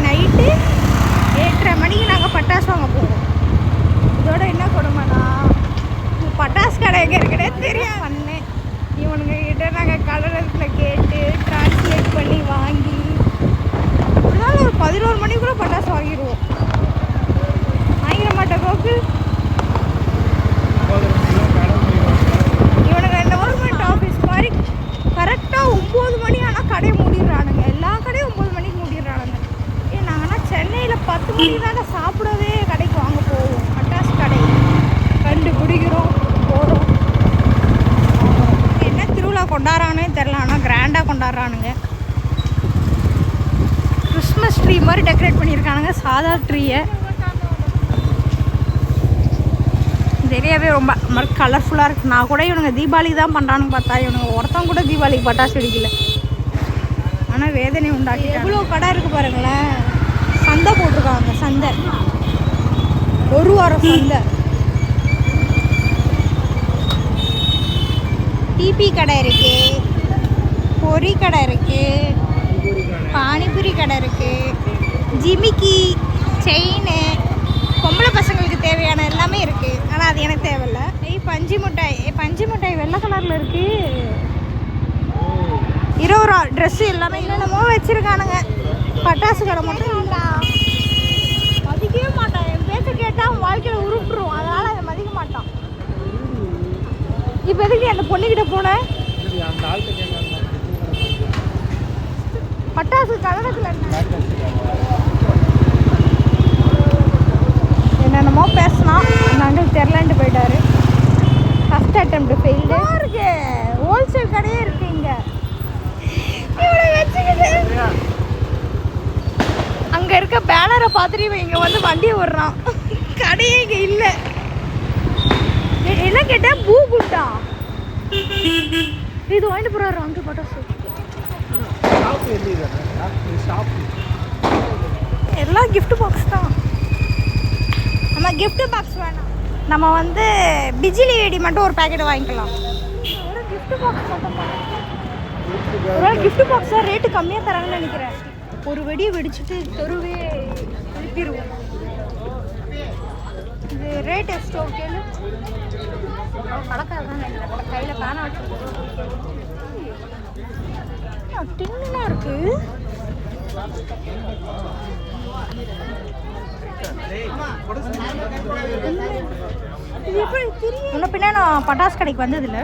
Night 8:30 மணிக்கு நாங்கள் பட்டாசு வாங்க போவோம். இதோட என்ன கொடுமைனா பட்டாசு கடை எங்கே இருக்குன்னே தெரியாது. பண்ணேன் இவனுங்க கிட்ட நாங்கள் கலரத்தில் கேட்டு டிரான்ஸ்லேட் பண்ணி வாங்கி அதனால ஒரு 11 மணிக்குள்ள பட்டாசு வாங்கிடுவோம். வாங்கிட மாட்டேன் கோக்கு. இவனுங்க கவர்மெண்ட் ஆஃபீஸ் மாதிரி கரெக்டாக 9 மணி ஆனால் கடையை மூடிடுறானுங்க. எல்லா கடையும் 9 மணிக்கு மூடிடுறானுங்க. நாங்கன்னா சென்னையில் 10 மணிக்கு தானே சாப்பிடவே கடைக்கு வாங்க போவோம். பட்டாசு கடை கண்டுபிடிக்கிறோம், போகிறோம். என்ன திருவிழா கொண்டாடுறானே தெரில, ஆனால் கிராண்டாக கொண்டாடுறானுங்க. கிறிஸ்மஸ் ட்ரீ மாதிரி டெக்கரேட் பண்ணியிருக்கானுங்க சாதா ட்ரீயை. தெரியாவே ரொம்ப மாதிரி கலர்ஃபுல்லாக இருக்குது. நான் கூட இவனுங்க தீபாவளிக்கு தான் பண்ணுறான்னு பார்த்தா இவனுங்க ஒருத்தவங்க கூட தீபாவளிக்கு பட்டாசு வெடிக்கல. ஆனால் வேதனை உண்டாக்கி எவ்வளோ கடை இருக்குது பாருங்களேன். சந்தை போட்டிருக்காங்க, சந்தை, ஒரு வாரம் சந்தை. டிபி கடை இருக்கு, பொரி கடை இருக்கு, பானிபூரி கடை இருக்கு, ஜிமிக்கி, செயின், பொம்பளை பசங்களுக்கு தேவையான எல்லாமே இருக்கு. ஆனால் அது எனக்கு தேவையில்ல. பஞ்சு மிட்டாய், பஞ்சு மிட்டாய் வெள்ளை கலரில் இருக்கு. 20 ரூபா ட்ரெஸ்ஸு எல்லாமே என்னென்னமோ வச்சுருக்கானுங்க. பட்டாசு கடை மட்டும் இல்லைடா, மதிக்கவே மாட்டான். என் பேச்சை கேட்டால் அவன் வாழ்க்கையில் உருட்டுருவோம், அதனால் அதை மதிக்க மாட்டான். இப்போ எதுக்கு அந்த பொண்ணுக்கிட்ட போனேன்? பட்டாசு கலரத்தில் என்னென்னமோ பேசினா நாங்கள் தெரிலன்ட்டு போயிட்டாரு. ஃபஸ்ட் அட்டெம்ப்ட் ஃபெயில்டு இருக்கு. ஹோல்சேல் கடையே இருக்கு இங்கே. அங்கே இருக்க பேனரை பார்த்துட்டு இங்கே வந்து வண்டியை விடுறான். கடையே இங்கே இல்லை. என்ன கேட்டேன், பூ குட்டா இது வாங்கிட்டு போகிறாரு அங்கே பட்டாசு. எல்லாம் கிஃப்ட் பாக்ஸ் தான். நம்ம கிஃப்ட் பாக்ஸ் வேணாம், நம்ம வந்து பிஜிலி வெடி மட்டும் ஒரு பேக்கெட் வாங்கிக்கலாம். ஒரு கிஃப்ட் பாக்ஸ் மட்டும் ஒரு கிஃப்ட் பாக்ஸ் தான் ரேட்டு கம்மியாக தராங்கன்னு நினைக்கிறேன். ஒரு வெடியை வெடிச்சுட்டு தெருவே எழுப்பிடுவோம். இது ரேட் எஸ்ட் ஓகேன்னு கலக்காது தான் நினைக்கிறேன். கையில் பேனா வச்சுருக்கோம். டின்னா இருக்கு. முன்ன பின்னா நான் பட்டாசு கடைக்கு வந்ததில்லை,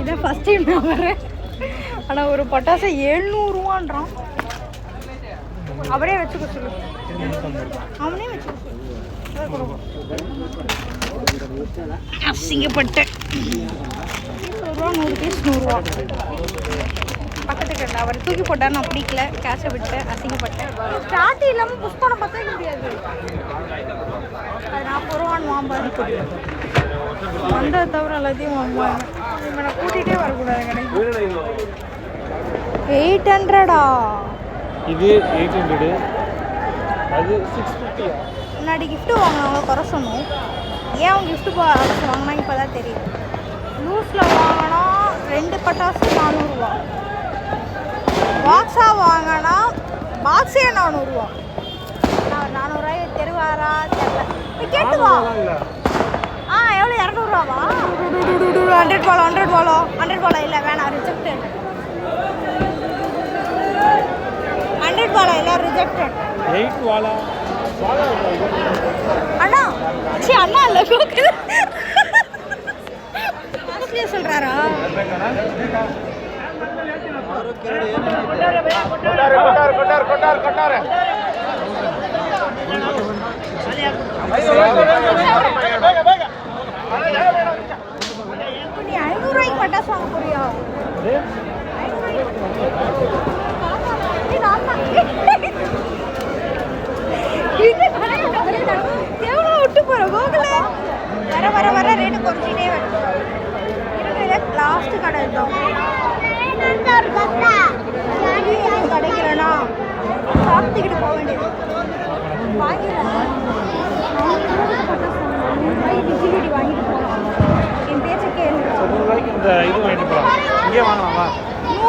இதான் ஃபஸ்ட் டைம் நான் வரேன். ஆனால் ஒரு பட்டாசை 700 ரூபான்றான். அவரே வச்சுக்க சொல்லு, அவனே வச்சுக்க சொல்லு. அசிங்கப்பட்டு 100 பீஸ் 100 ரூபா. பக்கத்து கண்டா அவர் தூக்கி போட்டார், நான் பிடிக்கல, கேஷை விட்டு அசிங்கப்பட்டேன். ஸ்டார்ட் இல்லாமல் புஷ்பனை பார்த்தா முடியாது. அது 40 ரூபான்னு வாம்பாரு. வந்ததை தவிர எல்லாத்தையும் வாங்குவாங்க. இவனை கூட்டிகிட்டே வரக்கூடாது கடைக்கு. 800 இது 800, அது 650. முன்னாடி கிஃப்ட்டு வாங்கினவங்க குறை சொன்னோம். ஏன் அவங்க கிஃப்ட்டு பாக்ஸ் வாங்கினா இப்போ தான் தெரியும். லூஸில் வாங்கினா 2 பட்டாசு 400 ரூபா, பாக்ஸாக வாங்கினா பாக்ஸே 400 ரூபா. 400 ரூபாய் தெருவாரா தெரியல, கேட்டுவா. எவ்வளோ 200 ரூபாவா? 100 பாலோ 100 பாலோ 100 பாலோ இல்லை வேணாம், ரிஜெக்டட். 100 பாலோ இல்லை, ரிஜெக்டட். 8 வாலா அண்ணா சி அண்ணா இல்லை கோக்கு காஸ்ட்லியாக சொல்கிறாரா? நீ 500 ரூபாய்க்கு பட்டாசு வாங்க போறியா? எவ்வளோ விட்டு போகிற கோகுல வர வர வர ரேட்டு குறைச்சிட்டே வருது. லாஸ்ட்டு கடை இருந்தோம் கிடைக்கலனா சாப்பிட்டுக்கிட்டு போக வேண்டியது. வாங்கிடலாம், பிஜிலி வாங்கிட்டு போகலாம். என் பேச்சை கேளு. 100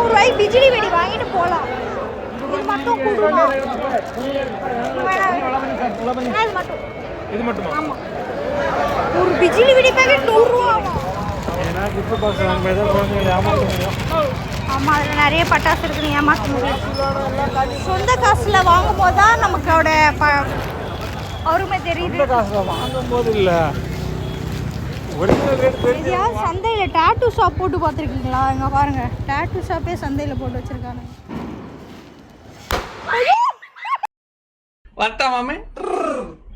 ரூபாய்க்கு பிஜிலி வெடி வாங்கிட்டு போகலாம். இது மொத்தம் கொடுக்கணும். அது மட்டும். இது மட்டுமா? ஆமாம், ஒரு பிஜிலி வெடி பேக்கெட் 100 ரூபா ஆகும். ஏன்னா கிஃப்ட் பாக்ஸ் வாங்கும்போது தான் குழந்தைங்களை ஏமாற்ற முடியும். ஆமாம், அதில் நிறைய பட்டாசு இருக்குன்னு ஏமாற்ற முடியும். சொந்த காசில் வாங்கும் போது தான் நமக்கு அருமை தெரியுது. இந்த காசில் வாங்கும்போது இல்லை, ஒரிஜினல் ரேட் தெரிஞ்சு. எதையாவது சந்தையில் டாட்டூ ஷாப் போட்டு பார்த்துருக்கீங்களா? இங்கே பாருங்கள், டாட்டூ ஷாப்பே சந்தையில் போட்டு வச்சுருக்காங்க. வரட்டா மாமே.